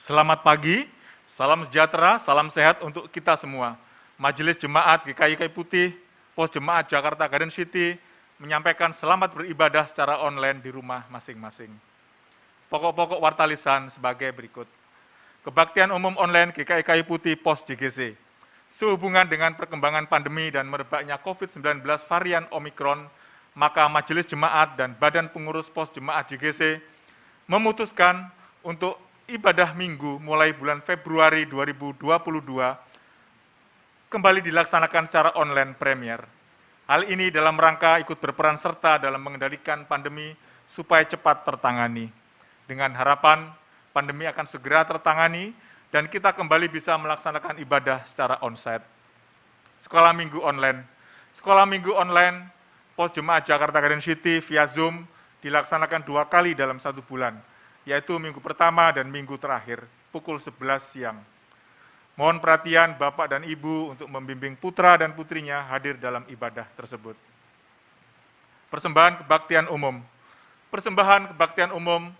Selamat pagi, salam sejahtera, salam sehat untuk kita semua. Majelis Jemaat GKI Putih, Pos Jemaat Jakarta Garden City, menyampaikan selamat beribadah secara online di rumah masing-masing. Pokok-pokok warta lisan sebagai berikut. Kebaktian umum online GKI Putih Pos JGC. Sehubungan dengan perkembangan pandemi dan merebaknya COVID-19 varian Omikron, maka Majelis Jemaat dan Badan Pengurus Pos Jemaat JGC memutuskan untuk ibadah minggu mulai bulan Februari 2022 kembali dilaksanakan secara online premier. Hal ini dalam rangka ikut berperan serta dalam mengendalikan pandemi supaya cepat tertangani. Dengan harapan pandemi akan segera tertangani dan kita kembali bisa melaksanakan ibadah secara onsite. Sekolah minggu online. Sekolah minggu online Pos Jemaat Jakarta Garden City via Zoom dilaksanakan 2 kali dalam 1 bulan, yaitu minggu pertama dan minggu terakhir, pukul 11 siang. Mohon perhatian Bapak dan Ibu untuk membimbing putra dan putrinya hadir dalam ibadah tersebut. Persembahan kebaktian umum. Persembahan kebaktian umum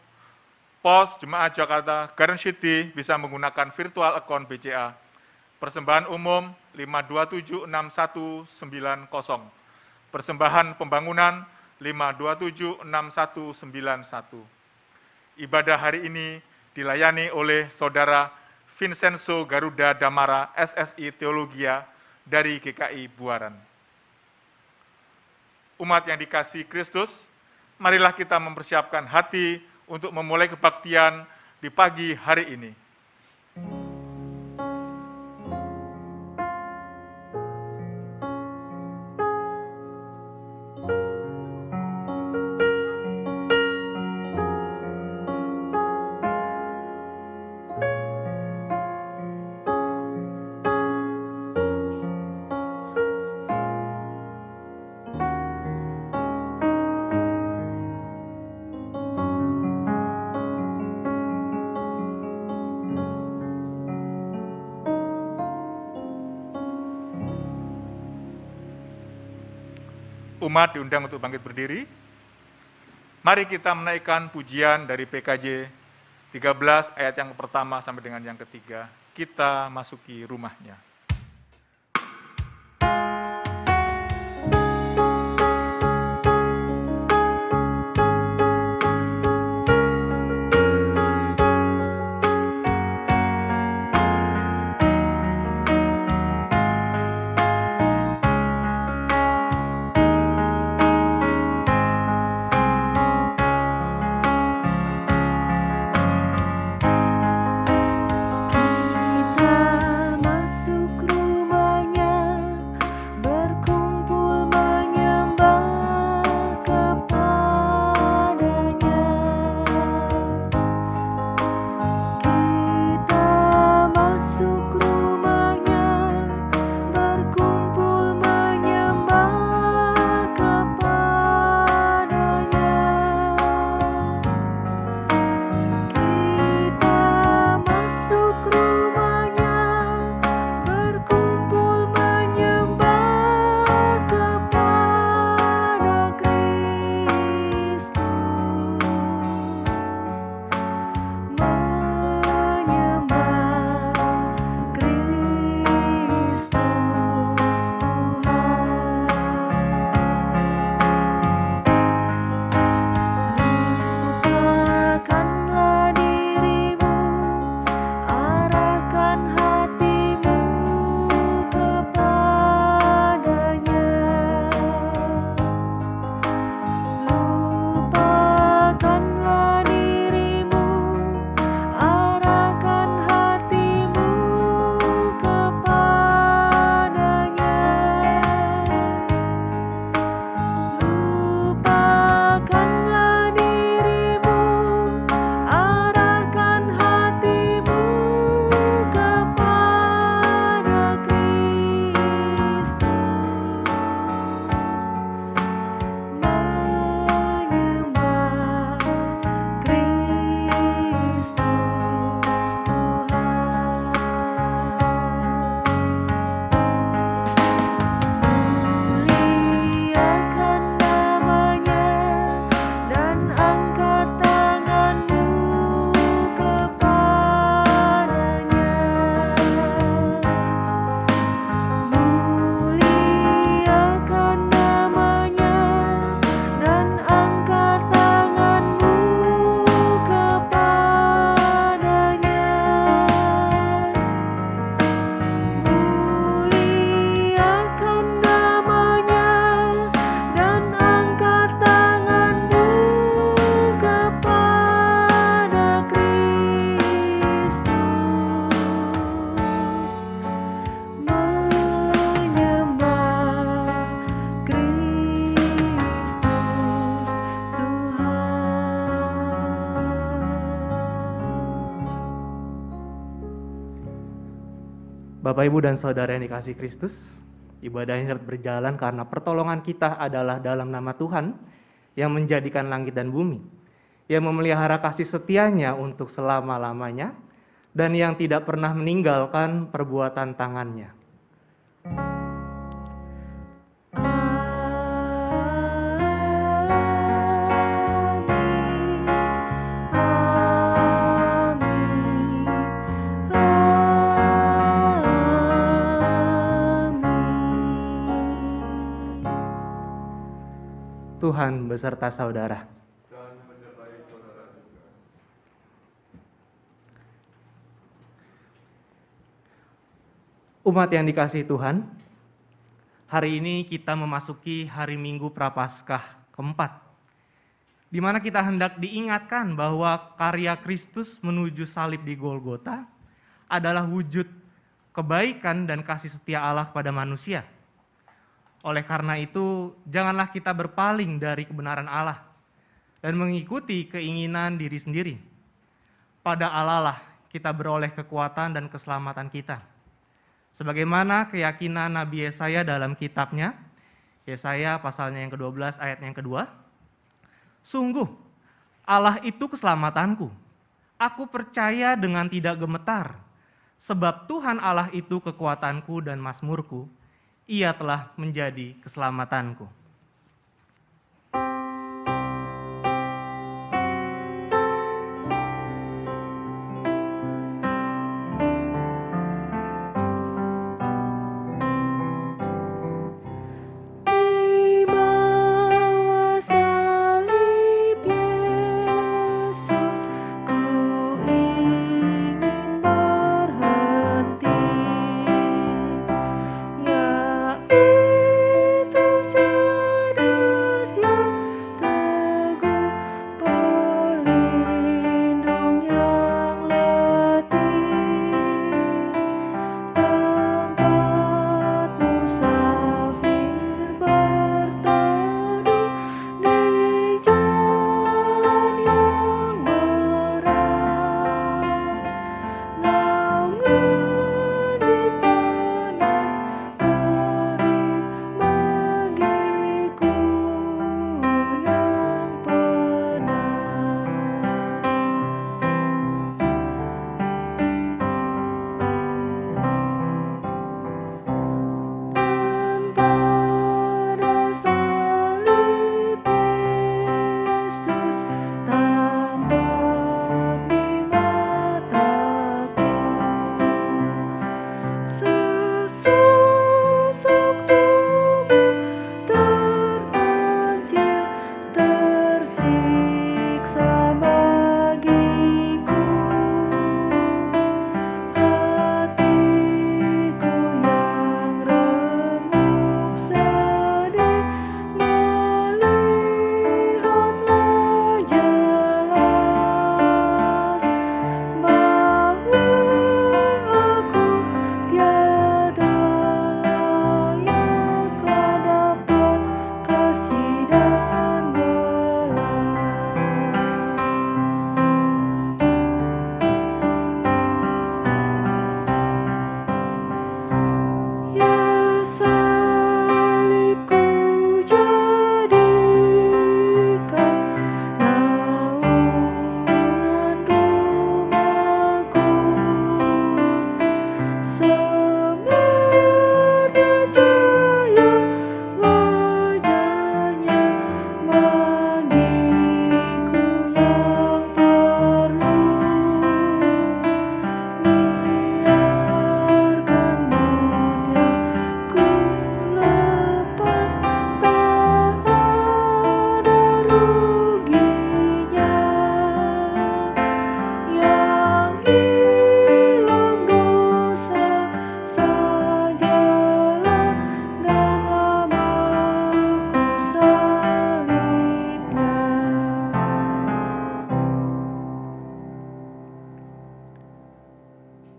Pos Jemaat Jakarta Garden City bisa menggunakan virtual account BCA. Persembahan umum 52761990. Persembahan pembangunan 52769191. Ibadah hari ini dilayani oleh Saudara Vincenzo Garuda Damara, SSI Teologia dari GKI Buaran. Umat yang dikasihi Kristus, marilah kita mempersiapkan hati untuk memulai kebaktian di pagi hari ini. Umat diundang untuk bangkit berdiri. Mari kita menaikkan pujian dari PKJ 13 ayat yang pertama sampai dengan yang ketiga. Kita masuki rumahnya. Kita masuk Bapak, Ibu, dan Saudara yang dikasihi Kristus, ibadah ini dapat berjalan karena pertolongan kita adalah dalam nama Tuhan yang menjadikan langit dan bumi, yang memelihara kasih setianya untuk selama-lamanya, dan yang tidak pernah meninggalkan perbuatan tangannya. Tuhan beserta saudara. Dan menyertai saudara juga. Umat yang dikasihi Tuhan, hari ini kita memasuki hari Minggu Prapaskah keempat, di mana kita hendak diingatkan bahwa karya Kristus menuju salib di Golgota adalah wujud kebaikan dan kasih setia Allah kepada manusia. Oleh karena itu, janganlah kita berpaling dari kebenaran Allah dan mengikuti keinginan diri sendiri. Pada Allah lah kita beroleh kekuatan dan keselamatan kita. Sebagaimana keyakinan Nabi Yesaya dalam kitabnya, Yesaya pasalnya yang ke-12 ayat yang kedua, sungguh Allah itu keselamatanku, aku percaya dengan tidak gemetar, sebab Tuhan Allah itu kekuatanku dan mazmurku, Ia telah menjadi keselamatanku.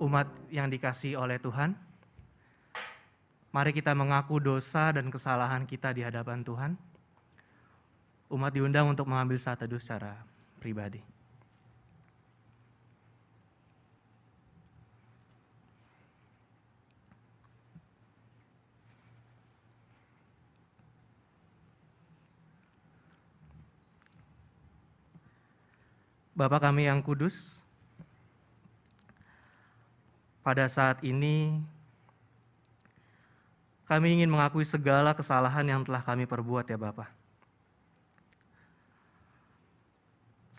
Umat yang dikasihi oleh Tuhan, mari kita mengaku dosa dan kesalahan kita di hadapan Tuhan. Umat diundang untuk mengambil saat teduh secara pribadi. Bapa kami yang kudus, pada saat ini kami ingin mengakui segala kesalahan yang telah kami perbuat ya Bapa.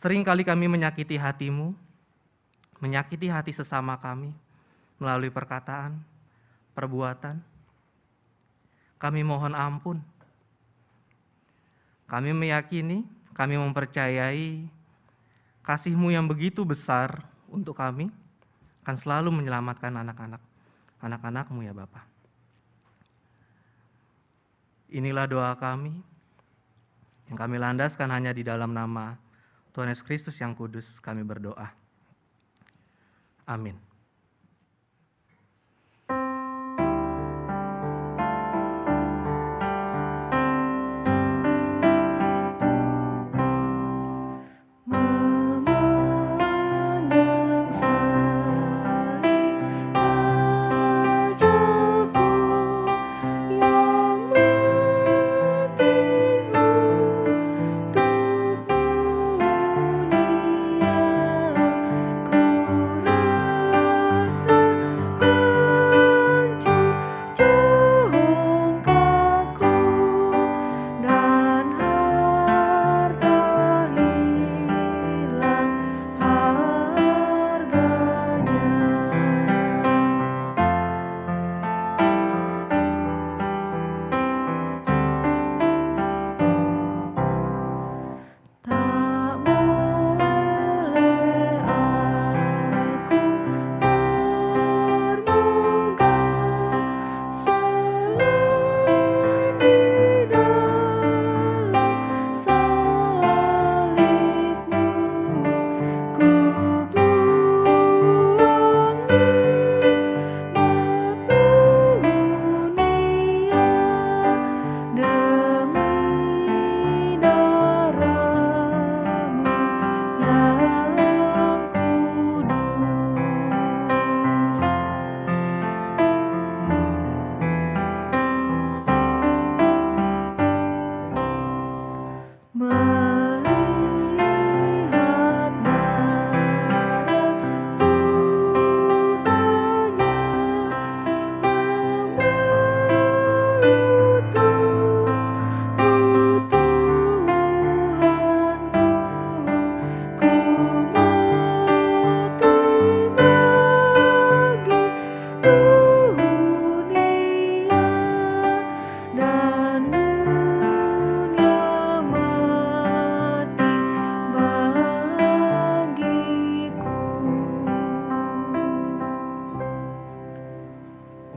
Seringkali kami menyakiti hati-Mu, menyakiti hati sesama kami melalui perkataan, perbuatan. Kami mohon ampun. Kami meyakini, kami mempercayai kasih-Mu yang begitu besar untuk kami akan selalu menyelamatkan anak-anak-Mu ya Bapa. Inilah doa kami yang kami landaskan hanya di dalam nama Tuhan Yesus Kristus yang kudus kami berdoa. Amin.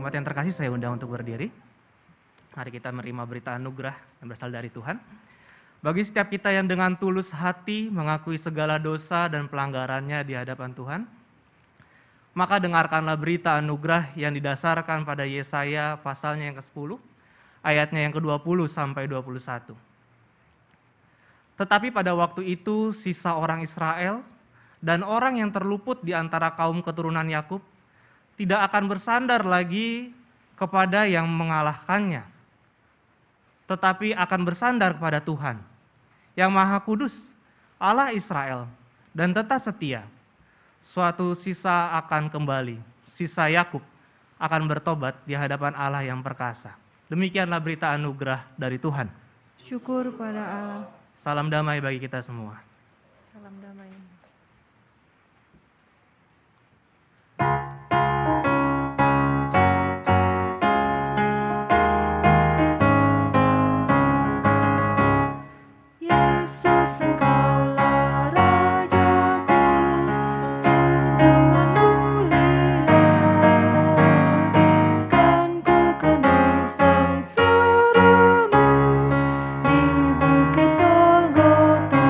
Umat yang terkasih, saya undang untuk berdiri. Mari kita menerima berita anugerah yang berasal dari Tuhan. Bagi setiap kita yang dengan tulus hati mengakui segala dosa dan pelanggarannya di hadapan Tuhan, maka dengarkanlah berita anugerah yang didasarkan pada Yesaya pasalnya yang ke-10, ayatnya yang ke-20 sampai 21. Tetapi pada waktu itu sisa orang Israel dan orang yang terluput di antara kaum keturunan Yakub tidak akan bersandar lagi kepada yang mengalahkannya, tetapi akan bersandar kepada Tuhan, yang Maha Kudus, Allah Israel, dan tetap setia. Suatu sisa akan kembali, sisa Yakub akan bertobat di hadapan Allah yang perkasa. Demikianlah berita anugerah dari Tuhan. Syukur pada Allah. Salam damai bagi kita semua. Salam damai. Yesus, Engkaulah Rajaku, dengan mulia kan ku kenang sengsaramu di bukit Golgota.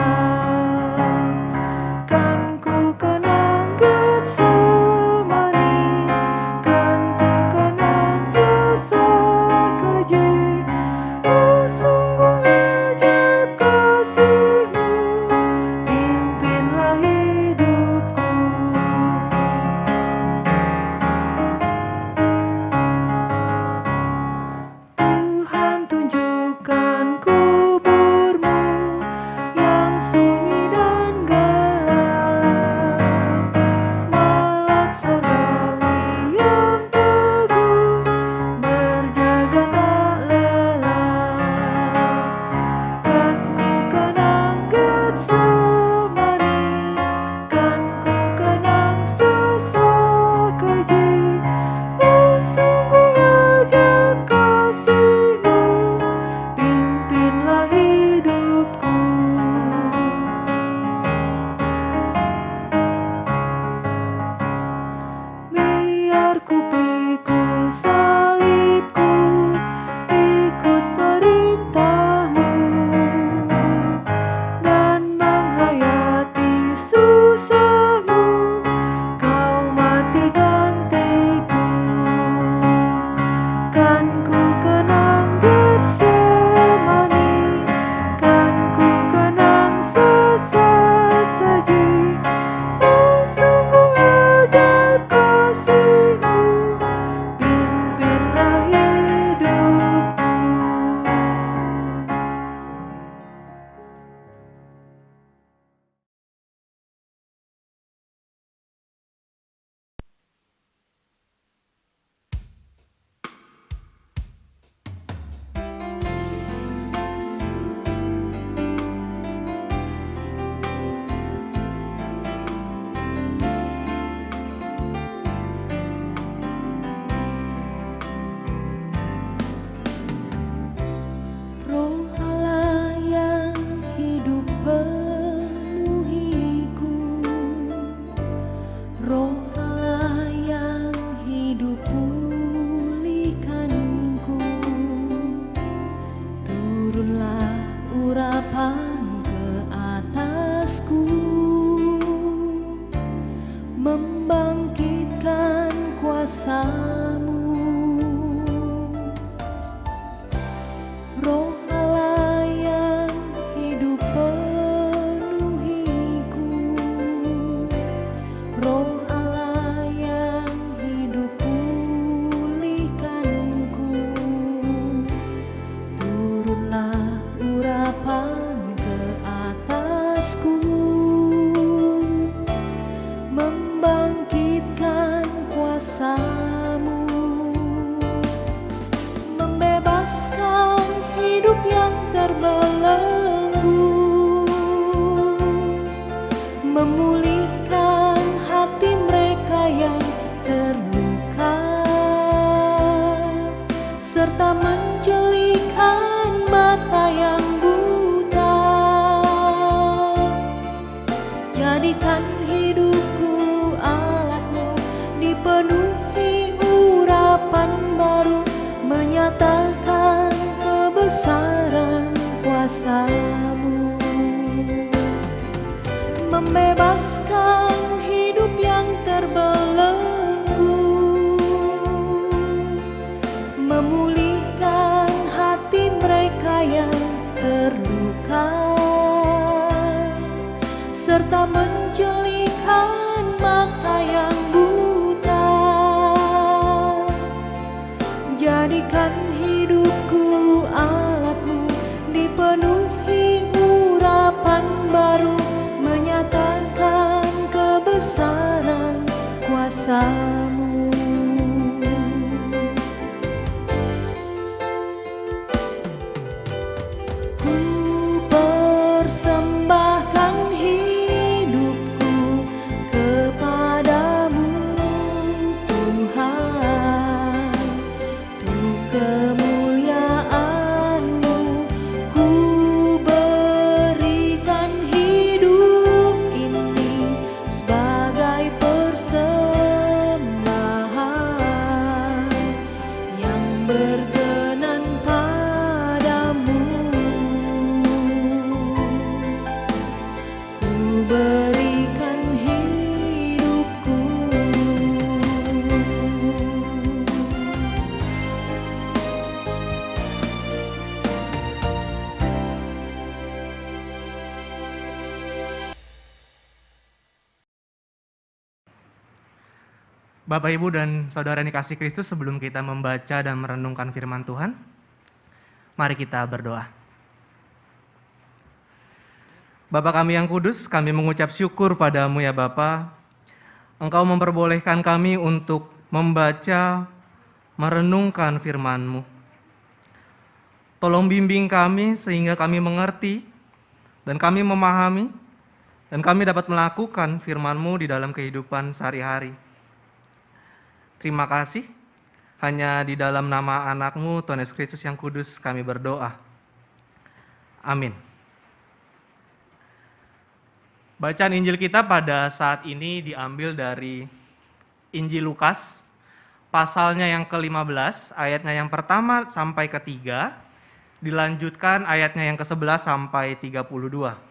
serta menjelikan mata yang buta. Jadikan hidupku alatmu, dipenuhi urapan baru, menyatakan kebesaran kuasa-Mu, membebaskan hidup yang terbelenggu, memulihkan hati mereka yang terluka, serta menjelikan mata yang buta. Jadikan hidupku alatmu, dipenuhi urapan baru, menyatakan kebesaran kuasa-Mu. Ku persembahkan hidupku kepadamu, Tuhan, untuk kemuliaan-Mu. Ku berikan hidup ini sebagai persembahan yang berkenan padamu. Ku berikan hidupku. Bapak, Ibu, dan Saudara yang dikasihi Kristus, sebelum kita membaca dan merenungkan firman Tuhan, mari kita berdoa. Bapa kami yang kudus, kami mengucap syukur padamu ya Bapa. Engkau memperbolehkan kami untuk membaca, merenungkan firman-Mu. Tolong bimbing kami sehingga kami mengerti dan kami memahami dan kami dapat melakukan firman-Mu di dalam kehidupan sehari-hari. Terima kasih. Hanya di dalam nama anak-Mu, Tuhan Yesus Kristus yang kudus, kami berdoa. Amin. Bacaan Injil kita pada saat ini diambil dari Injil Lukas, pasalnya yang ke-15, ayatnya yang pertama sampai ketiga, dilanjutkan ayatnya yang ke-11 sampai 32.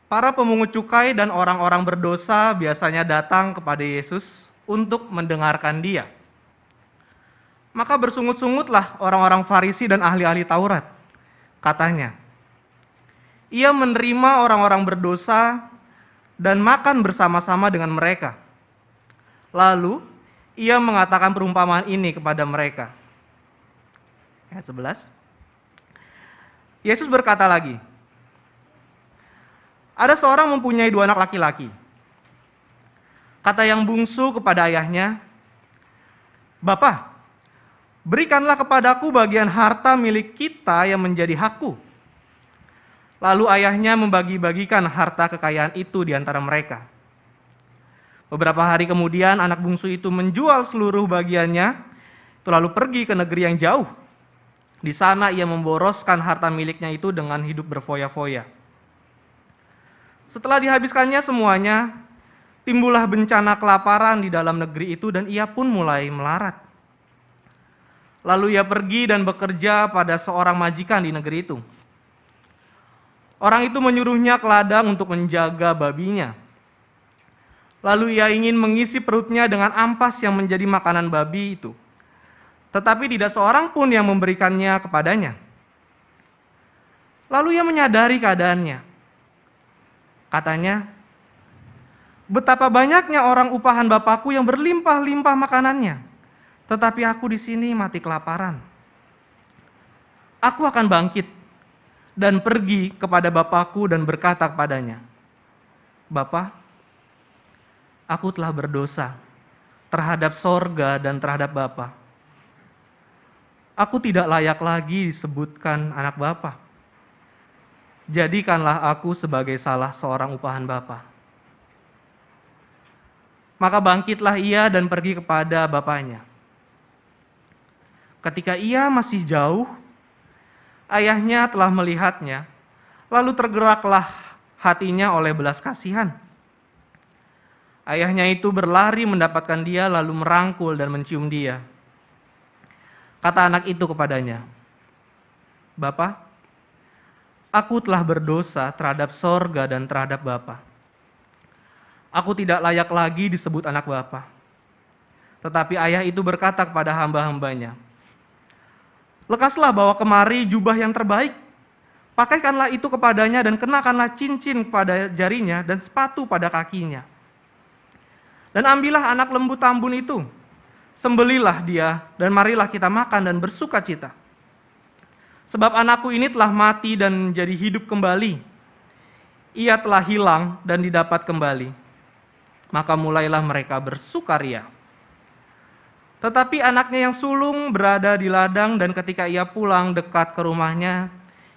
Para pemungut cukai dan orang-orang berdosa biasanya datang kepada Yesus untuk mendengarkan Dia. Maka bersungut-sungutlah orang-orang Farisi dan ahli-ahli Taurat. Katanya, ia menerima orang-orang berdosa dan makan bersama-sama dengan mereka. Lalu, ia mengatakan perumpamaan ini kepada mereka. Ayat 11. Yesus berkata lagi, ada seorang mempunyai 2 anak laki-laki. Kata yang bungsu kepada ayahnya, Bapa, berikanlah kepadaku bagian harta milik kita yang menjadi hakku. Lalu ayahnya membagi-bagikan harta kekayaan itu di antara mereka. Beberapa hari kemudian anak bungsu itu menjual seluruh bagiannya, lalu pergi ke negeri yang jauh. Di sana ia memboroskan harta miliknya itu dengan hidup berfoya-foya. Setelah dihabiskannya semuanya, timbullah bencana kelaparan di dalam negeri itu dan ia pun mulai melarat. Lalu ia pergi dan bekerja pada seorang majikan di negeri itu. Orang itu menyuruhnya ke ladang untuk menjaga babinya. Lalu ia ingin mengisi perutnya dengan ampas yang menjadi makanan babi itu. Tetapi tidak seorang pun yang memberikannya kepadanya. Lalu ia menyadari keadaannya. Katanya, betapa banyaknya orang upahan Bapakku yang berlimpah-limpah makanannya, tetapi aku di sini mati kelaparan. Aku akan bangkit dan pergi kepada Bapakku dan berkata kepadanya, Bapa, aku telah berdosa terhadap sorga dan terhadap Bapa. Aku tidak layak lagi disebutkan anak Bapa. Jadikanlah aku sebagai salah seorang upahan Bapa. Maka bangkitlah ia dan pergi kepada bapaknya. Ketika ia masih jauh, ayahnya telah melihatnya, lalu tergeraklah hatinya oleh belas kasihan. Ayahnya itu berlari mendapatkan dia, lalu merangkul dan mencium dia. Kata anak itu kepadanya, "Bapa, aku telah berdosa terhadap sorga dan terhadap Bapa. Aku tidak layak lagi disebut anak Bapa." Tetapi ayah itu berkata kepada hamba-hambanya, "Lekaslah bawa kemari jubah yang terbaik, pakaikanlah itu kepadanya dan kenakanlah cincin pada jarinya dan sepatu pada kakinya. Dan ambillah anak lembu tambun itu, sembelilah dia dan marilah kita makan dan bersuka cita. Sebab anakku ini telah mati dan menjadi hidup kembali. Ia telah hilang dan didapat kembali." Maka mulailah mereka bersukaria. Tetapi anaknya yang sulung berada di ladang, dan ketika ia pulang dekat ke rumahnya,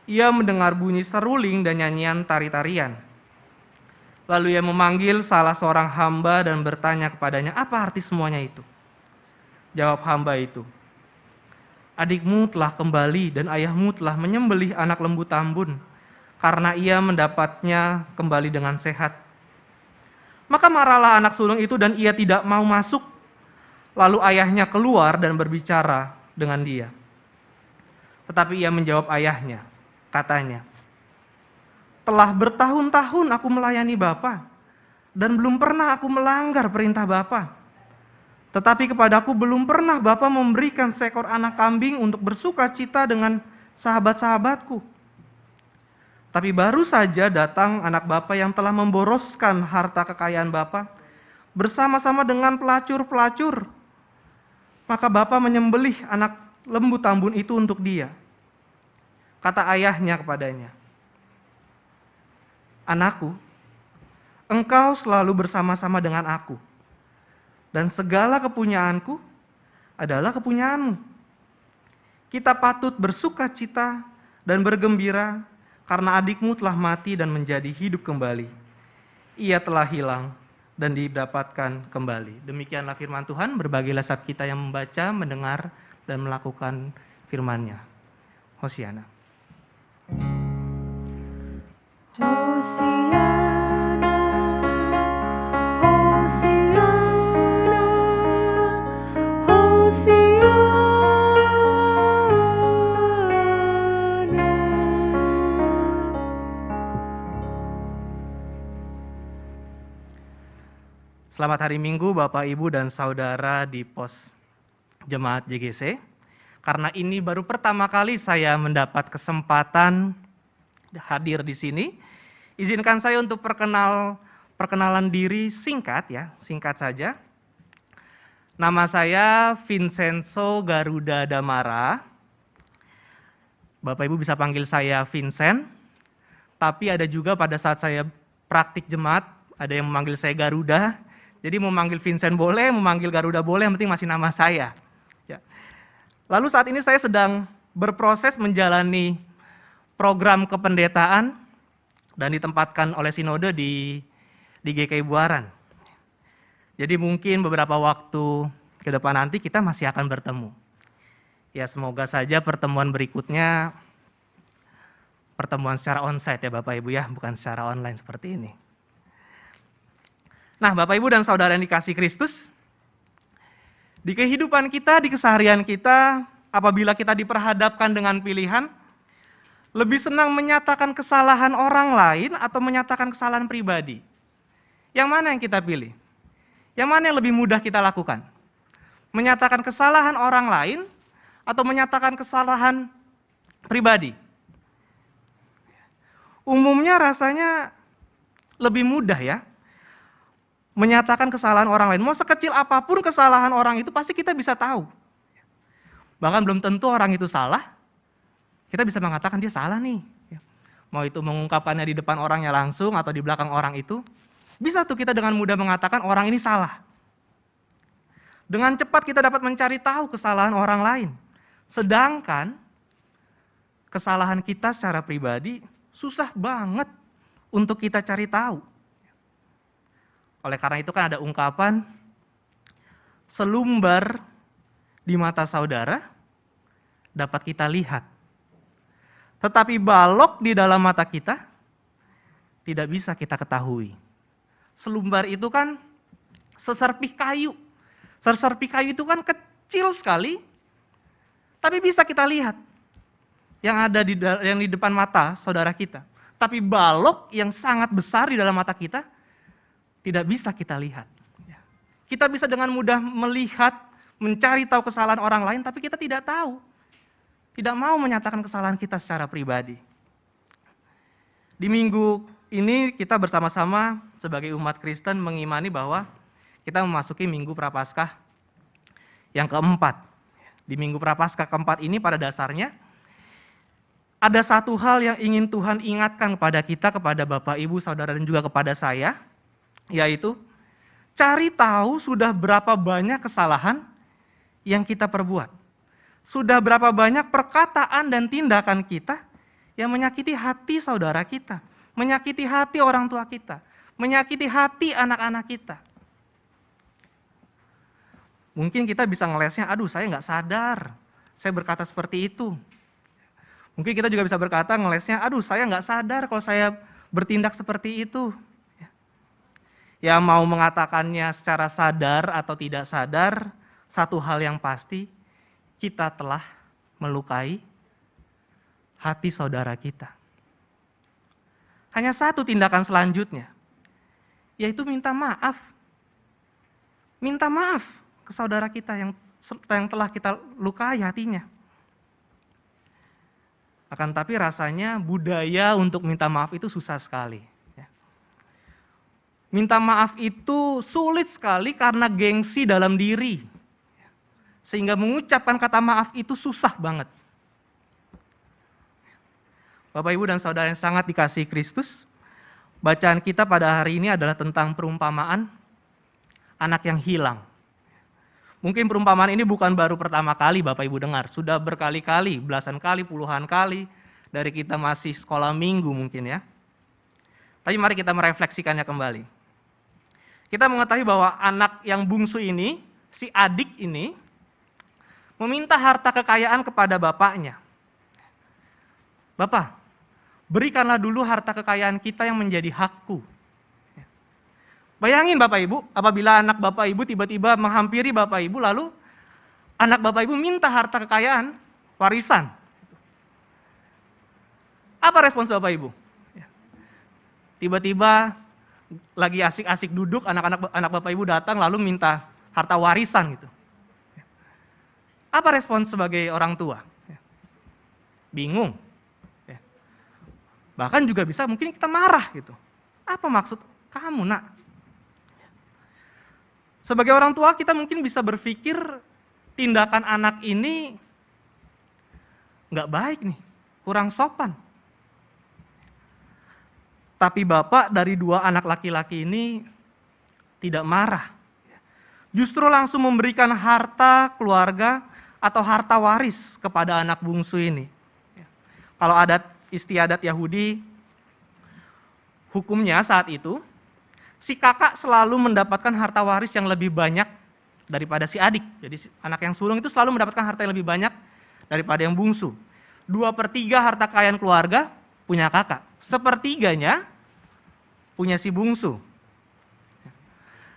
ia mendengar bunyi seruling dan nyanyian tari-tarian. Lalu ia memanggil salah seorang hamba dan bertanya kepadanya, "Apa arti semuanya itu?" Jawab hamba itu, "Adikmu telah kembali dan ayahmu telah menyembelih anak lembu tambun, karena ia mendapatnya kembali dengan sehat." Maka marahlah anak sulung itu dan ia tidak mau masuk. Lalu ayahnya keluar dan berbicara dengan dia. Tetapi ia menjawab ayahnya, katanya, "Telah bertahun-tahun aku melayani Bapa, dan belum pernah aku melanggar perintah Bapa. Tetapi kepadaku belum pernah Bapa memberikan seekor anak kambing untuk bersuka cita dengan sahabat-sahabatku. Tapi baru saja datang anak Bapa yang telah memboroskan harta kekayaan Bapa bersama-sama dengan pelacur-pelacur. Maka Bapa menyembelih anak lembu tambun itu untuk dia." Kata ayahnya kepadanya, "Anakku, engkau selalu bersama-sama dengan aku, dan segala kepunyaanku adalah kepunyaanmu. Kita patut bersuka cita dan bergembira, karena adikmu telah mati dan menjadi hidup kembali. Ia telah hilang dan didapatkan kembali." Demikianlah firman Tuhan. Berbagilah setiap kita yang membaca, mendengar, dan melakukan firman-Nya. Hosiana. Hosiana, Hosiana, Hosiana. Selamat hari Minggu Bapak, Ibu, dan Saudara di Pos Jemaat JGC. Karena ini baru pertama kali saya mendapat kesempatan hadir di sini, izinkan saya untuk perkenalan diri singkat saja. Nama saya Vincenzo Garuda Damara. Bapak Ibu bisa panggil saya Vincent, tapi ada juga pada saat saya praktik jemaat, ada yang memanggil saya Garuda. Jadi mau manggil Vincent boleh, mau manggil Garuda boleh, yang penting masih nama saya. Ya. Lalu saat ini saya sedang berproses menjalani program kependetaan dan ditempatkan oleh Sinode di GKI Buaran. Jadi mungkin beberapa waktu ke depan nanti kita masih akan bertemu. Ya, semoga saja pertemuan berikutnya pertemuan secara onsite ya Bapak Ibu ya, bukan secara online seperti ini. Nah, Bapak Ibu dan Saudara yang dikasihi Kristus, di kehidupan kita, di keseharian kita, apabila kita diperhadapkan dengan pilihan, lebih senang menyatakan kesalahan orang lain atau menyatakan kesalahan pribadi? Yang mana yang kita pilih? Yang mana yang lebih mudah kita lakukan? Menyatakan kesalahan orang lain atau menyatakan kesalahan pribadi? Umumnya rasanya lebih mudah ya, menyatakan kesalahan orang lain. Mau sekecil apapun kesalahan orang itu pasti kita bisa tahu. Bahkan belum tentu orang itu salah, kita bisa mengatakan dia salah nih. Mau itu mengungkapkannya di depan orangnya langsung atau di belakang orang itu, bisa tuh kita dengan mudah mengatakan orang ini salah. Dengan cepat kita dapat mencari tahu kesalahan orang lain. Sedangkan kesalahan kita secara pribadi susah banget untuk kita cari tahu. Oleh karena itu kan ada ungkapan, selumbar di mata saudara dapat kita lihat, tetapi balok di dalam mata kita tidak bisa kita ketahui. Selumbar itu kan seserpih kayu. Seserpih kayu itu kan kecil sekali, tapi bisa kita lihat yang ada yang di depan mata saudara kita. Tapi balok yang sangat besar di dalam mata kita tidak bisa kita lihat. Kita bisa dengan mudah melihat, mencari tahu kesalahan orang lain, tapi kita tidak tahu. Tidak mau menyatakan kesalahan kita secara pribadi. Di minggu ini kita bersama-sama sebagai umat Kristen mengimani bahwa kita memasuki Minggu Prapaskah yang keempat. Di Minggu Prapaskah keempat ini pada dasarnya ada satu hal yang ingin Tuhan ingatkan kepada kita, kepada Bapak, Ibu, Saudara, dan juga kepada saya, yaitu cari tahu sudah berapa banyak kesalahan yang kita perbuat. Sudah berapa banyak perkataan dan tindakan kita yang menyakiti hati saudara kita, menyakiti hati orang tua kita, menyakiti hati anak-anak kita. Mungkin kita bisa ngelesnya, aduh saya nggak sadar, saya berkata seperti itu. Mungkin kita juga bisa berkata ngelesnya, aduh saya nggak sadar kalau saya bertindak seperti itu. Ya mau mengatakannya secara sadar atau tidak sadar, satu hal yang pasti, kita telah melukai hati saudara kita. Hanya satu tindakan selanjutnya, yaitu minta maaf. Minta maaf ke saudara kita yang telah kita lukai hatinya. Akan tapi rasanya budaya untuk minta maaf itu susah sekali. Minta maaf itu sulit sekali karena gengsi dalam diri. Sehingga mengucapkan kata maaf itu susah banget. Bapak, Ibu, dan Saudara yang sangat dikasihi Kristus, bacaan kita pada hari ini adalah tentang perumpamaan anak yang hilang. Mungkin perumpamaan ini bukan baru pertama kali Bapak Ibu dengar, sudah berkali-kali, belasan kali, puluhan kali dari kita masih sekolah minggu mungkin ya. Tapi mari kita merefleksikannya kembali. Kita mengetahui bahwa anak yang bungsu ini, si adik ini, meminta harta kekayaan kepada bapaknya. Bapak, berikanlah dulu harta kekayaan kita yang menjadi hakku. Bayangin Bapak Ibu, apabila anak Bapak Ibu tiba-tiba menghampiri Bapak Ibu, lalu anak Bapak Ibu minta harta kekayaan, warisan. Apa respons Bapak Ibu? Tiba-tiba lagi asik-asik duduk, anak Bapak Ibu datang lalu minta harta warisan gitu. Apa respons sebagai orang tua? Bingung. Bahkan juga bisa mungkin kita marah gitu. Apa maksud kamu nak? Sebagai orang tua kita mungkin bisa berpikir tindakan anak ini nggak baik nih, kurang sopan. Tapi bapak dari dua anak laki-laki ini tidak marah. Justru langsung memberikan harta keluarga atau harta waris kepada anak bungsu ini. Kalau adat istiadat Yahudi, hukumnya saat itu, si kakak selalu mendapatkan harta waris yang lebih banyak daripada si adik. Jadi anak yang sulung itu selalu mendapatkan harta yang lebih banyak daripada yang bungsu. 2/3 harta kekayaan keluarga punya kakak. 1/3-nya punya si bungsu.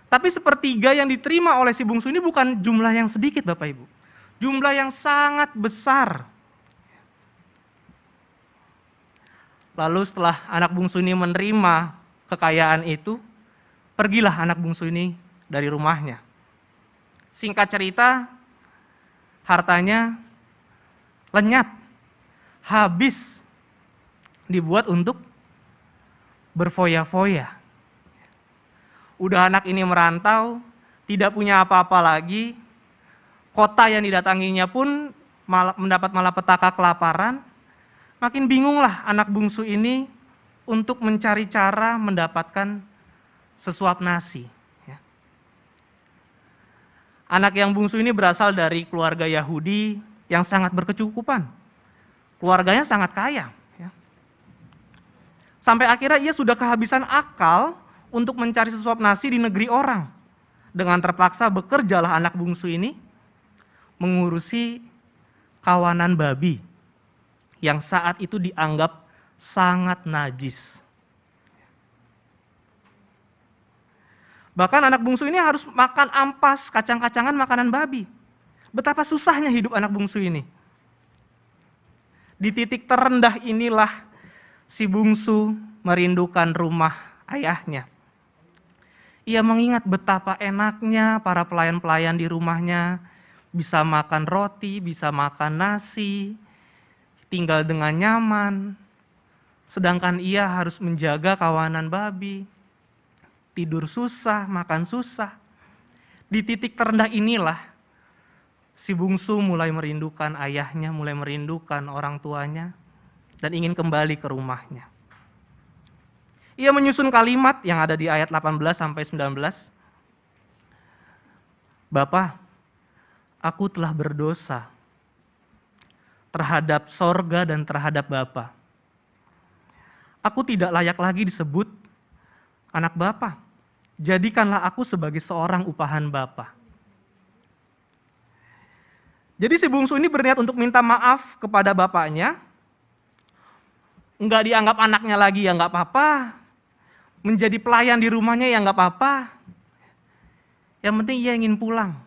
Tapi 1/3 yang diterima oleh si bungsu ini bukan jumlah yang sedikit Bapak Ibu. Jumlah yang sangat besar. Lalu setelah anak bungsu ini menerima kekayaan itu, pergilah anak bungsu ini dari rumahnya. Singkat cerita, hartanya lenyap, habis, dibuat untuk berfoya-foya. Udah anak ini merantau, tidak punya apa-apa lagi, kota yang didatanginya pun mendapat malapetaka kelaparan, makin bingunglah anak bungsu ini untuk mencari cara mendapatkan sesuap nasi. Anak yang bungsu ini berasal dari keluarga Yahudi yang sangat berkecukupan. Keluarganya sangat kaya. Sampai akhirnya ia sudah kehabisan akal untuk mencari sesuap nasi di negeri orang. Dengan terpaksa bekerjalah anak bungsu ini mengurusi kawanan babi yang saat itu dianggap sangat najis. Bahkan anak bungsu ini harus makan ampas, kacang-kacangan makanan babi. Betapa susahnya hidup anak bungsu ini. Di titik terendah inilah si bungsu merindukan rumah ayahnya. Ia mengingat betapa enaknya para pelayan-pelayan di rumahnya bisa makan roti, bisa makan nasi, tinggal dengan nyaman. Sedangkan ia harus menjaga kawanan babi, tidur susah, makan susah. Di titik terendah inilah si bungsu mulai merindukan ayahnya, mulai merindukan orang tuanya, dan ingin kembali ke rumahnya. Ia menyusun kalimat yang ada di ayat 18 sampai 19. Bapa, aku telah berdosa terhadap sorga dan terhadap Bapa. Aku tidak layak lagi disebut anak Bapa. Jadikanlah aku sebagai seorang upahan Bapa. Jadi si bungsu ini berniat untuk minta maaf kepada bapaknya. Enggak dianggap anaknya lagi ya enggak apa-apa. Menjadi pelayan di rumahnya ya enggak apa-apa. Yang penting ia ingin pulang.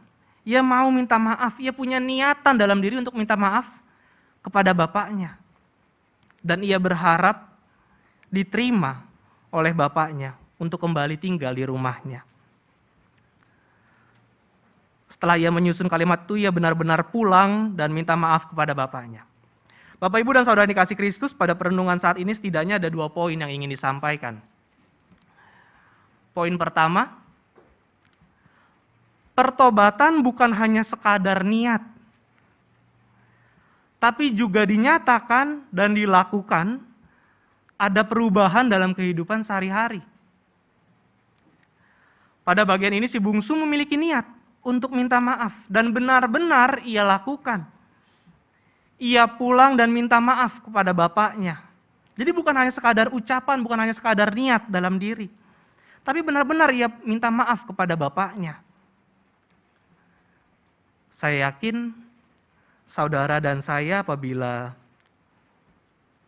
Ia mau minta maaf. Ia punya niatan dalam diri untuk minta maaf kepada bapaknya. Dan ia berharap diterima oleh bapaknya untuk kembali tinggal di rumahnya. Setelah ia menyusun kalimat itu, ia benar-benar pulang dan minta maaf kepada bapaknya. Bapak, Ibu, dan Saudara dikasih Kristus, pada perenungan saat ini setidaknya ada 2 poin yang ingin disampaikan. Poin pertama, pertobatan bukan hanya sekadar niat, tapi juga dinyatakan dan dilakukan ada perubahan dalam kehidupan sehari-hari. Pada bagian ini si bungsu memiliki niat untuk minta maaf dan benar-benar ia lakukan. Ia pulang dan minta maaf kepada bapaknya. Jadi bukan hanya sekadar ucapan, bukan hanya sekadar niat dalam diri. Tapi benar-benar ia minta maaf kepada bapaknya. Saya yakin saudara dan saya apabila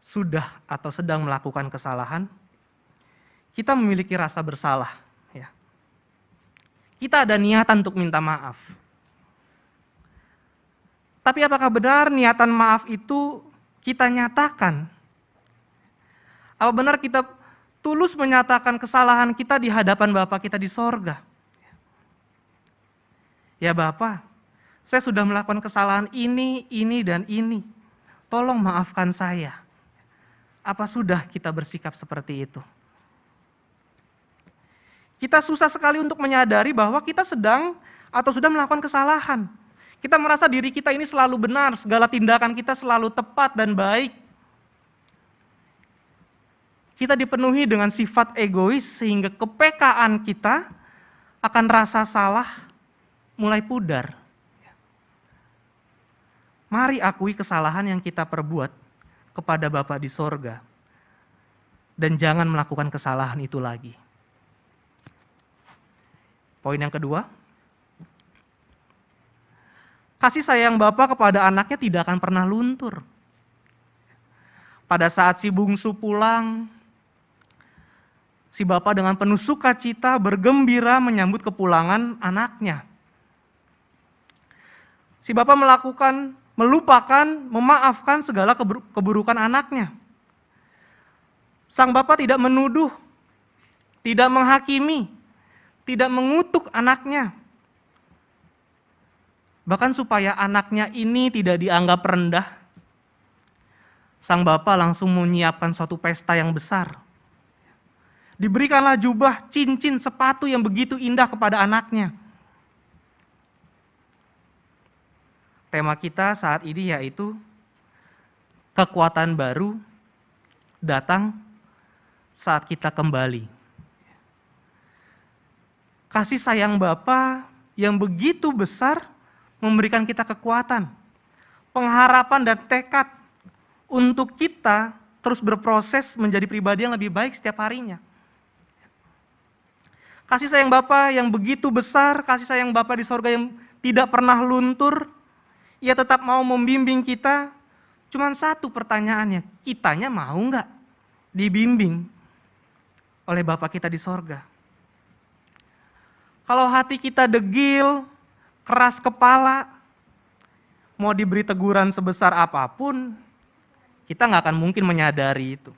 sudah atau sedang melakukan kesalahan, kita memiliki rasa bersalah. Ya. Kita ada niatan untuk minta maaf. Tapi apakah benar niatan maaf itu kita nyatakan? Apa benar kita tulus menyatakan kesalahan kita di hadapan Bapa kita di sorga? Ya Bapa, saya sudah melakukan kesalahan ini, dan ini. Tolong maafkan saya. Apa sudah kita bersikap seperti itu? Kita susah sekali untuk menyadari bahwa kita sedang atau sudah melakukan kesalahan. Kita merasa diri kita ini selalu benar, segala tindakan kita selalu tepat dan baik. Kita dipenuhi dengan sifat egois sehingga kepekaan kita akan rasa salah mulai pudar. Mari akui kesalahan yang kita perbuat kepada Bapa di sorga. Dan jangan melakukan kesalahan itu lagi. Poin yang kedua, kasih sayang Bapa kepada anaknya tidak akan pernah luntur. Pada saat si bungsu pulang, si Bapa dengan penuh sukacita bergembira menyambut kepulangan anaknya. Si Bapa melupakan, memaafkan segala keburukan anaknya. Sang Bapa tidak menuduh, tidak menghakimi, tidak mengutuk anaknya. Bahkan supaya anaknya ini tidak dianggap rendah, sang Bapa langsung menyiapkan suatu pesta yang besar. Diberikanlah jubah, cincin, sepatu yang begitu indah kepada anaknya. Tema kita saat ini yaitu kekuatan baru datang saat kita kembali. Kasih sayang Bapa yang begitu besar memberikan kita kekuatan, pengharapan dan tekad untuk kita terus berproses menjadi pribadi yang lebih baik setiap harinya. Kasih sayang Bapa yang begitu besar, kasih sayang Bapa di sorga yang tidak pernah luntur, ia tetap mau membimbing kita. Cuman satu pertanyaannya, kitanya mau nggak dibimbing oleh Bapa kita di sorga? Kalau hati kita degil, keras kepala, mau diberi teguran sebesar apapun, kita nggak akan mungkin menyadari itu.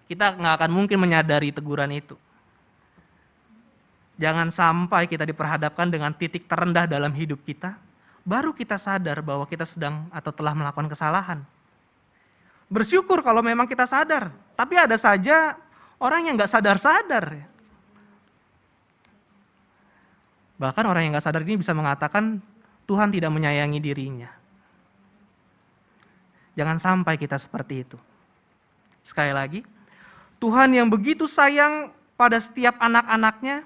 Kita nggak akan mungkin menyadari teguran itu. Jangan sampai kita diperhadapkan dengan titik terendah dalam hidup kita, baru kita sadar bahwa kita sedang atau telah melakukan kesalahan. Bersyukur kalau memang kita sadar, tapi ada saja orang yang nggak sadar-sadar. Bahkan orang yang nggak sadar ini bisa mengatakan Tuhan tidak menyayangi dirinya. Jangan sampai kita seperti itu. Sekali lagi, Tuhan yang begitu sayang pada setiap anak-anaknya,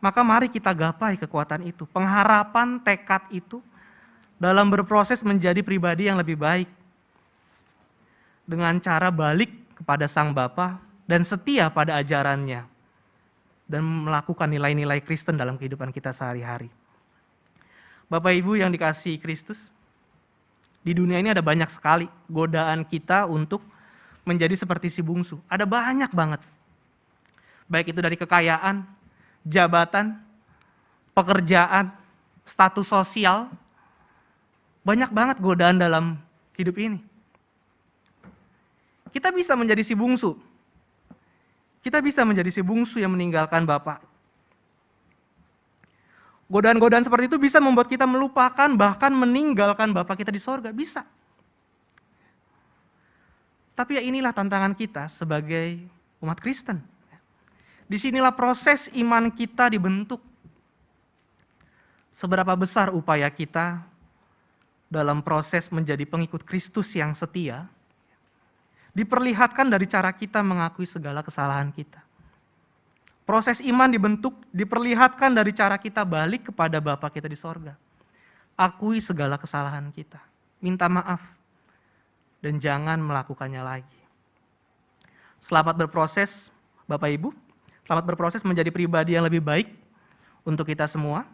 maka mari kita gapai kekuatan itu, pengharapan, tekad itu dalam berproses menjadi pribadi yang lebih baik. Dengan cara balik kepada Sang Bapa dan setia pada ajarannya. Dan melakukan nilai-nilai Kristen dalam kehidupan kita sehari-hari. Bapak Ibu yang dikasihi Kristus, di dunia ini ada banyak sekali godaan kita untuk menjadi seperti si bungsu. Ada banyak banget. Baik itu dari kekayaan, jabatan, pekerjaan, status sosial, banyak banget godaan dalam hidup ini. Kita bisa menjadi si bungsu. Kita bisa menjadi si bungsu yang meninggalkan Bapa. Godaan-godaan seperti itu bisa membuat kita melupakan, bahkan meninggalkan Bapa kita di sorga. Bisa. Tapi ya inilah tantangan kita sebagai umat Kristen. Disinilah proses iman kita dibentuk. Seberapa besar upaya kita dalam proses menjadi pengikut Kristus yang setia, diperlihatkan dari cara kita mengakui segala kesalahan kita. Proses iman dibentuk, diperlihatkan dari cara kita balik kepada Bapa kita di sorga. Akui segala kesalahan kita, minta maaf, dan jangan melakukannya lagi. Selamat berproses, Bapak Ibu. Selamat berproses menjadi pribadi yang lebih baik untuk kita semua.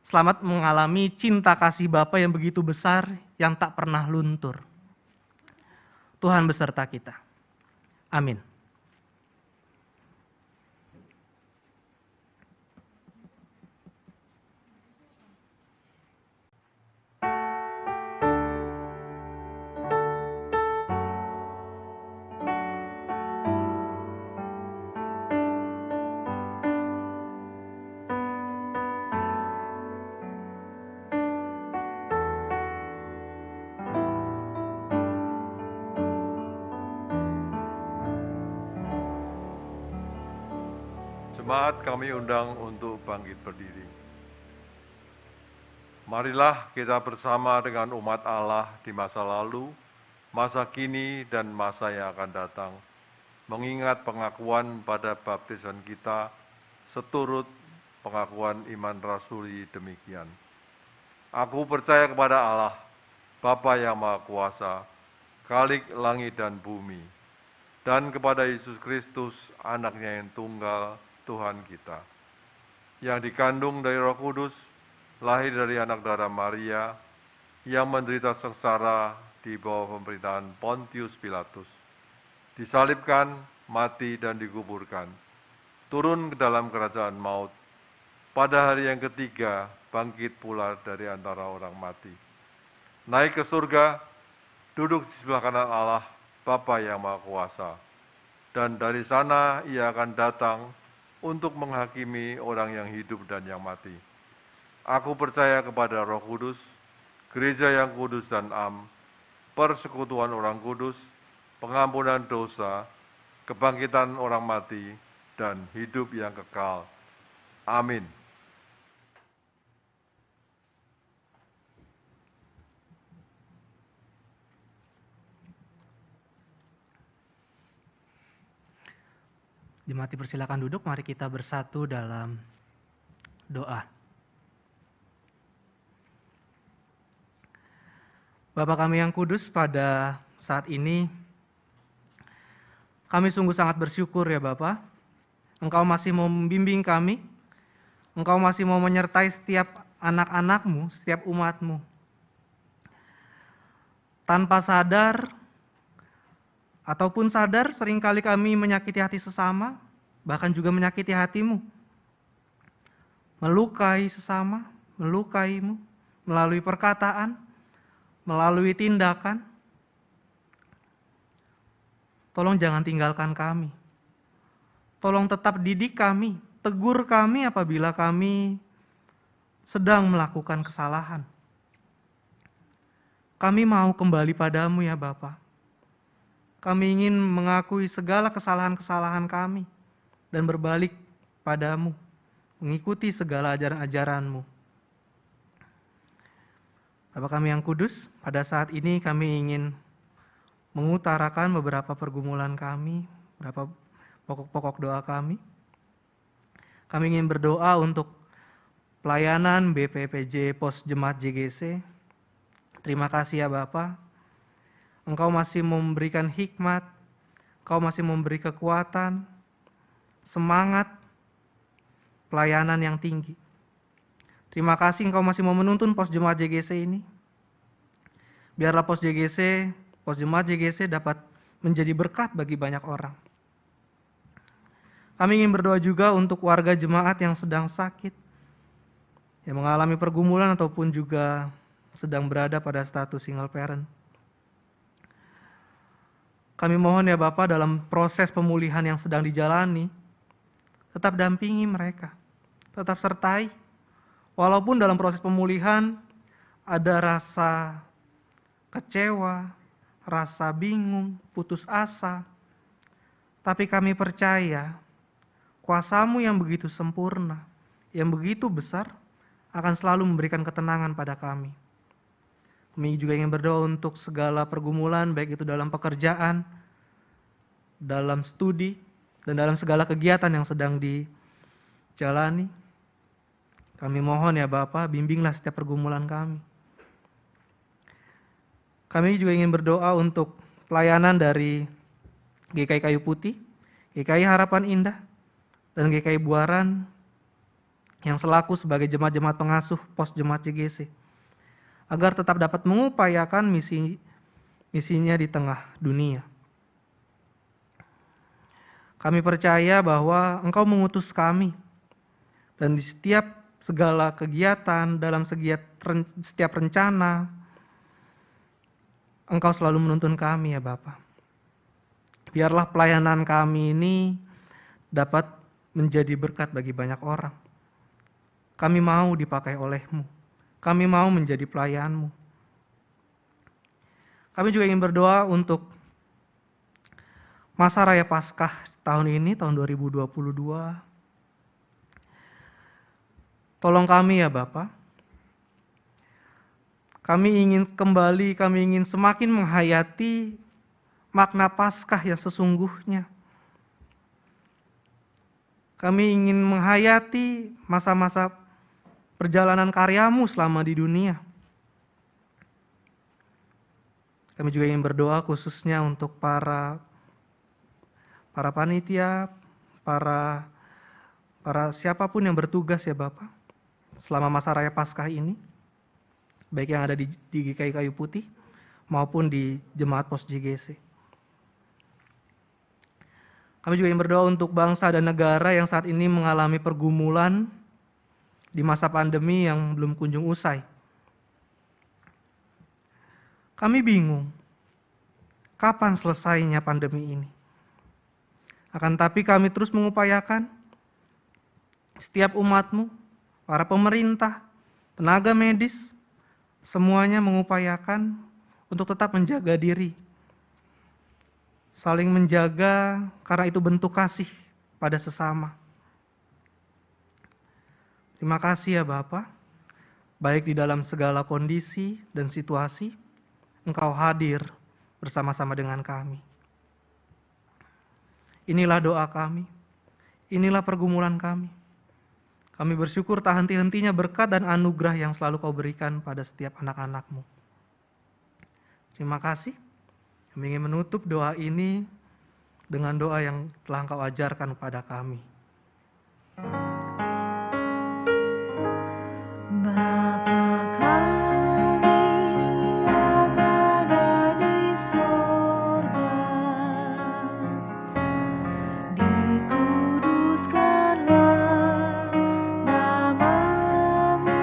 Selamat mengalami cinta kasih Bapa yang begitu besar, yang tak pernah luntur. Tuhan beserta kita. Amin. Jemaat kami undang untuk bangkit berdiri. Marilah kita bersama dengan umat Allah di masa lalu, masa kini, dan masa yang akan datang, mengingat pengakuan pada baptisan kita seturut pengakuan iman rasuli demikian. Aku percaya kepada Allah, Bapa yang Maha Kuasa, Khalik langit dan bumi, dan kepada Yesus Kristus, anaknya yang tunggal, Tuhan kita, yang dikandung dari Roh Kudus, lahir dari anak darah Maria, yang menderita sengsara di bawah pemerintahan Pontius Pilatus, disalibkan, mati, dan dikuburkan, turun ke dalam kerajaan maut, pada hari yang ketiga bangkit pula dari antara orang mati, naik ke surga, duduk di sebelah kanan Allah, Bapa yang Maha Kuasa, dan dari sana ia akan datang untuk menghakimi orang yang hidup dan yang mati. Aku percaya kepada Roh Kudus, gereja yang kudus dan am, persekutuan orang kudus, pengampunan dosa, kebangkitan orang mati, dan hidup yang kekal. Amin. Jemaat dipersilakan duduk, mari kita bersatu dalam doa. Bapa kami yang kudus, pada saat ini kami sungguh sangat bersyukur ya Bapa, Engkau masih mau membimbing kami, Engkau masih mau menyertai setiap anak-anak-Mu, setiap umat-Mu. Tanpa sadar, ataupun sadar, seringkali kami menyakiti hati sesama, bahkan juga menyakiti hati-Mu. Melukai sesama, melukai-Mu, melalui perkataan, melalui tindakan. Tolong jangan tinggalkan kami. Tolong tetap didik kami, tegur kami apabila kami sedang melakukan kesalahan. Kami mau kembali padamu ya Bapa. Kami ingin mengakui segala kesalahan-kesalahan kami dan berbalik padamu, mengikuti segala ajaran-ajaran-Mu. Bapa kami yang kudus, pada saat ini kami ingin mengutarakan beberapa pergumulan kami, beberapa pokok-pokok doa kami. Kami ingin berdoa untuk pelayanan BPPJ Pos Jemaat JGC. Terima kasih ya Bapa. Engkau masih memberikan hikmat, Engkau masih memberi kekuatan, semangat, pelayanan yang tinggi. Terima kasih Engkau masih mau menuntun Pos Jemaat JGC ini. Biarlah Pos Jemaat JGC dapat menjadi berkat bagi banyak orang. Kami ingin berdoa juga untuk warga jemaat yang sedang sakit, yang mengalami pergumulan ataupun juga sedang berada pada status single parent. Kami mohon ya Bapak dalam proses pemulihan yang sedang dijalani, tetap dampingi mereka, tetap sertai. Walaupun dalam proses pemulihan ada rasa kecewa, rasa bingung, putus asa, tapi kami percaya kuasa-Mu yang begitu sempurna, yang begitu besar, akan selalu memberikan ketenangan pada kami. Kami juga ingin berdoa untuk segala pergumulan, baik itu dalam pekerjaan, dalam studi, dan dalam segala kegiatan yang sedang dijalani. Kami mohon ya Bapa, bimbinglah setiap pergumulan kami. Kami juga ingin berdoa untuk pelayanan dari GKI Kayu Putih, GKI Harapan Indah, dan GKI Buaran yang selaku sebagai jemaat-jemaat pengasuh Pos Jemaat JGC, agar tetap dapat mengupayakan misinya di tengah dunia. Kami percaya bahwa Engkau mengutus kami, dan di setiap segala kegiatan, dalam setiap rencana, Engkau selalu menuntun kami ya Bapa. Biarlah pelayanan kami ini dapat menjadi berkat bagi banyak orang. Kami mau dipakai oleh-Mu. Kami mau menjadi pelayan-Mu. Kami juga ingin berdoa untuk masa Raya Paskah tahun ini, tahun 2022. Tolong kami ya Bapa. Kami ingin kembali, kami ingin semakin menghayati makna Paskah yang sesungguhnya. Kami ingin menghayati masa-masa perjalanan karya-Mu selama di dunia. Kami juga ingin berdoa khususnya untuk para panitia, para siapapun yang bertugas ya Bapak, selama masa Raya Paskah ini, baik yang ada di GKI Kayu Putih maupun di Jemaat Pos JGC. Kami juga ingin berdoa untuk bangsa dan negara yang saat ini mengalami pergumulan di masa pandemi yang belum kunjung usai. Kami bingung, kapan selesainya pandemi ini? Akan tapi kami terus mengupayakan, setiap umat-Mu, para pemerintah, tenaga medis, semuanya mengupayakan untuk tetap menjaga diri. Saling menjaga karena itu bentuk kasih pada sesama. Terima kasih ya Bapak, baik di dalam segala kondisi dan situasi, Engkau hadir bersama-sama dengan kami. Inilah doa kami, inilah pergumulan kami. Kami bersyukur tak henti-hentinya berkat dan anugerah yang selalu Kau berikan pada setiap anak-anak-Mu. Terima kasih. Kami ingin menutup doa ini dengan doa yang telah Engkau ajarkan kepada kami. Bapa kami yang ada di sorga, dikuduskanlah namamu,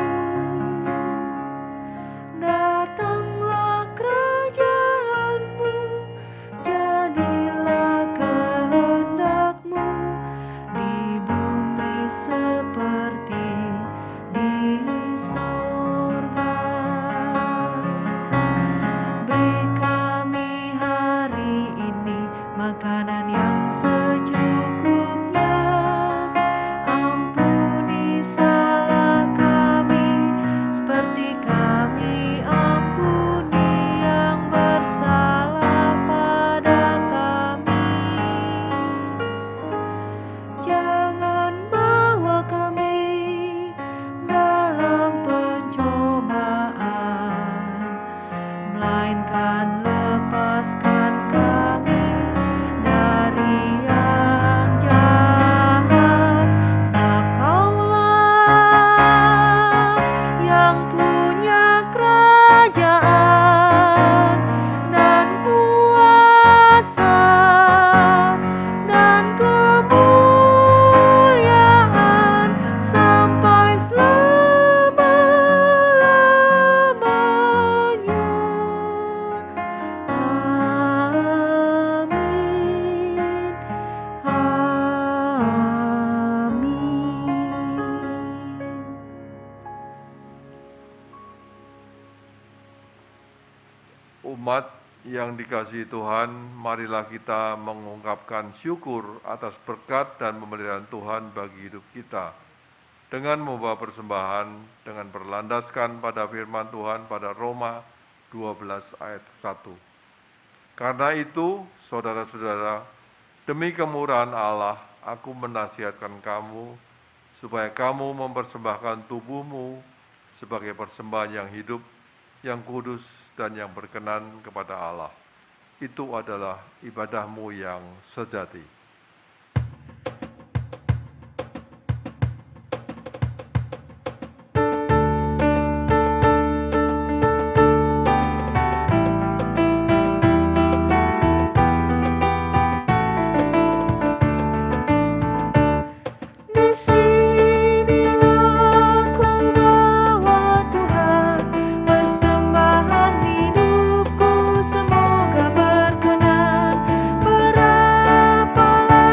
datanglah kerajaanmu, jadilah kehendakmu di bumi seperti di sorga. Beri kami hari ini makanan yang secukupnya, ampuni salah kami seperti kami ampuni yang bersalah pada kami. Jangan bawa kami dalam pencobaan, melainkan lepaskan kami dari yang jahat. Sebab Kaulah yang punya kerajaan dan kuasa dan kemuliaan sampai selama-lamanya. Umat yang dikasihi Tuhan, marilah kita mengungkapkan syukur atas berkat dan pemeliharaan Tuhan bagi hidup kita dengan membawa persembahan dengan berlandaskan pada firman Tuhan pada Roma 12 ayat 1. Karena itu, saudara-saudara, demi kemurahan Allah, aku menasihatkan kamu supaya kamu mempersembahkan tubuhmu sebagai persembahan yang hidup, yang kudus, dan yang berkenan kepada Allah. Itu adalah ibadahmu yang sejati. Disinilah ku bawa Tuhan persembahan hidupku, semoga berkenan. Berapalah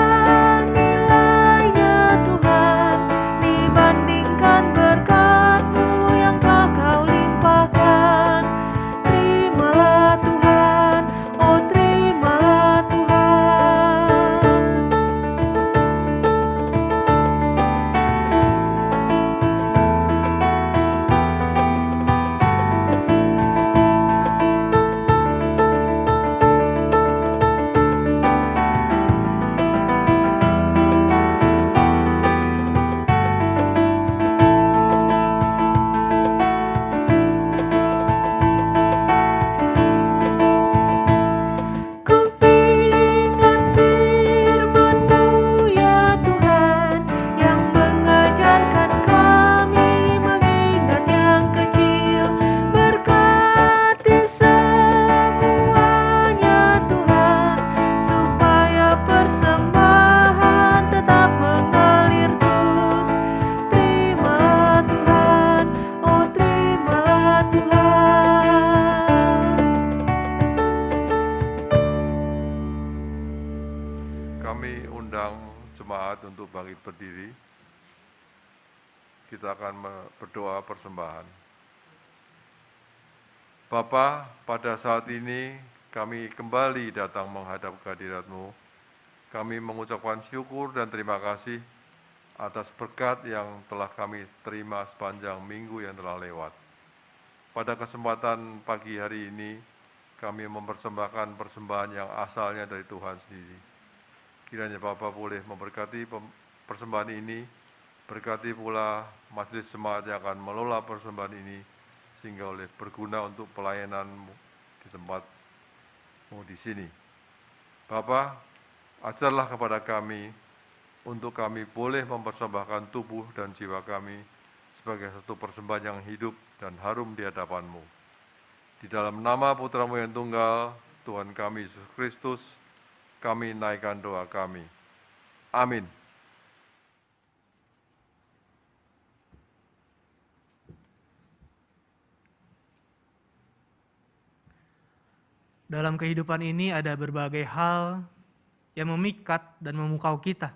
nilainya Tuhan dibandingkan berkat-Mu yang telah Kau limpahkan. Terimalah Tuhan, oh terimalah Tuhan. Kupingat firman-Mu ya Tuhan, yang mengajarkan kami mengingat yang kecil. Berkati semuanya Tuhan, supaya persembahan tetap mengalir terus. Terimalah Tuhan, oh terimalah Tuhan. Kami undang jemaat untuk bangkit berdiri. Kita akan berdoa persembahan. Bapa, pada saat ini kami kembali datang menghadap kehadirat-Mu. Kami mengucapkan syukur dan terima kasih atas berkat yang telah kami terima sepanjang minggu yang telah lewat. Pada kesempatan pagi hari ini, kami mempersembahkan persembahan yang asalnya dari Tuhan sendiri. Kiranya Bapa boleh memberkati persembahan ini, berkati pula majelis jemaat yang akan mengelola persembahan ini, sehingga oleh berguna untuk pelayanan-Mu di tempat-Mu di sini. Bapa, ajarlah kepada kami untuk kami boleh mempersembahkan tubuh dan jiwa kami sebagai satu persembahan yang hidup dan harum di hadapan-Mu. Di dalam nama Putra-Mu yang tunggal, Tuhan kami Yesus Kristus, kami naikkan doa kami. Amin. Dalam kehidupan ini ada berbagai hal yang memikat dan memukau kita.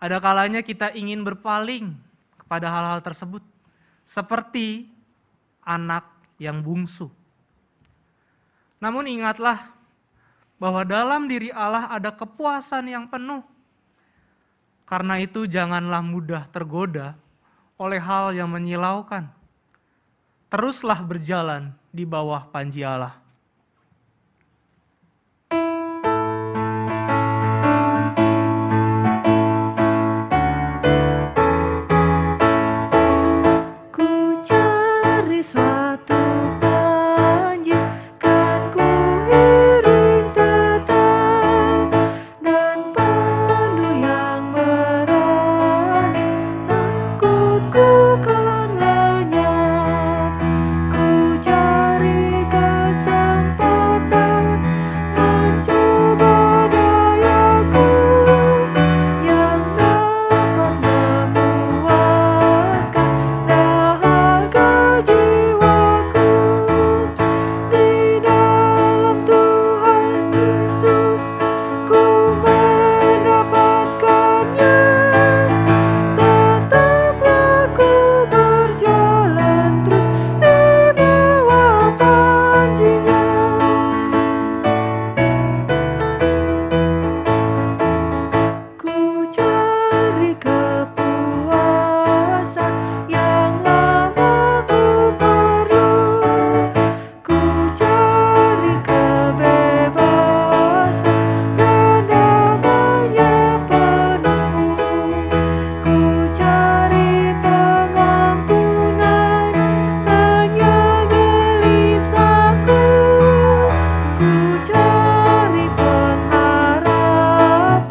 Ada kalanya kita ingin berpaling kepada hal-hal tersebut, seperti anak yang bungsu. Namun ingatlah bahwa dalam diri Allah ada kepuasan yang penuh. Karena itu janganlah mudah tergoda oleh hal yang menyilaukan. Teruslah berjalan di bawah panji Allah. Ku cari suatu panji, kan ku iring tetap, dan pandu yang berani, takutku kan lenyap. Ku cari kesempatan, mencoba dayaku, yang dapat memuaskan dahaga jiwaku. Di dalam Tuhan Yesus ku mendapatkannya. Tetaplah ku berjalan terus di bawah panji-Nya. Ku cari kepuasan yang lama ku perlu. Ku cari kebebasan dan damai-Nya penuh. Ku cari pengampunan hanya gelisahku. Ku cari pengharapan,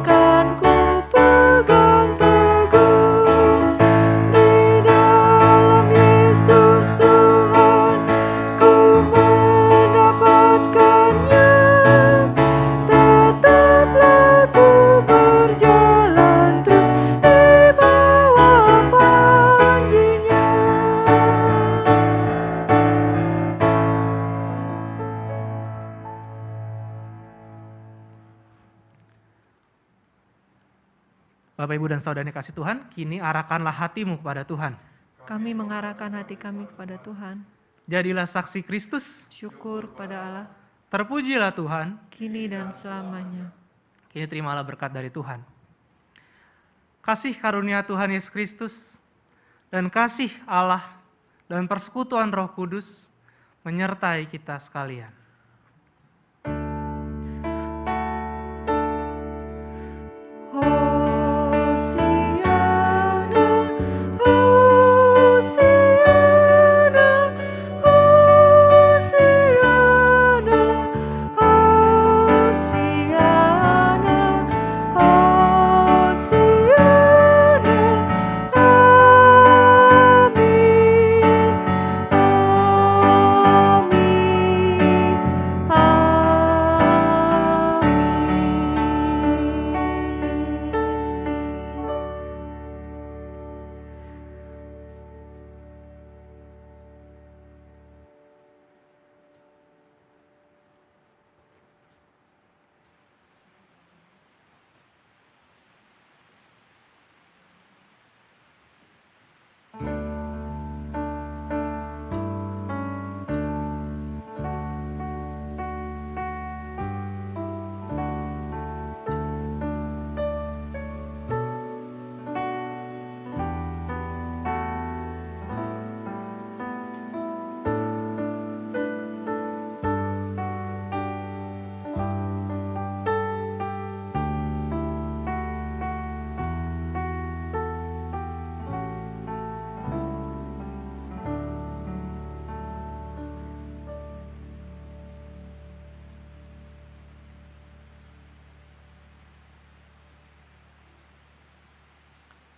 kan ku pegang teguh. Di dalam Yesus Tuhan ku mendapatkannya. Tetaplah ku berjalan terus di bawah panji-Nya. Bapak, Ibu, dan Saudara yang kasih Tuhan, kini arahkanlah hatimu kepada Tuhan. Kami mengarahkan hati kami kepada Tuhan. Jadilah saksi Kristus, Syukur kepada Allah, terpujilah Tuhan. kini dan selamanya. Kini terimalah berkat dari Tuhan. Kasih karunia Tuhan Yesus Kristus dan kasih Allah dan persekutuan Roh Kudus menyertai kita sekalian. Hosiana, Hosiana, Hosiana, Amin, Amin.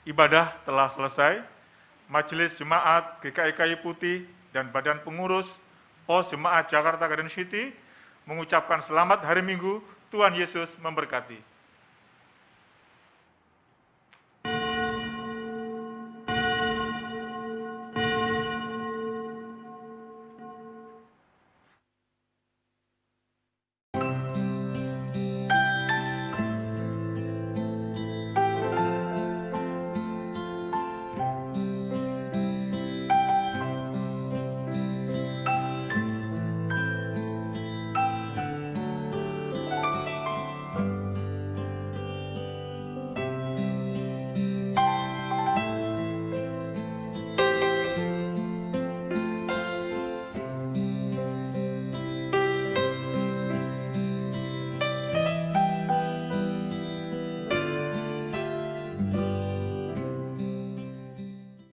Ibadah telah selesai. Majelis Jemaat GKI Kayu Putih dan Badan Pengurus Pos Jemaat Jakarta Garden City mengucapkan selamat hari Minggu. Tuhan Yesus memberkati.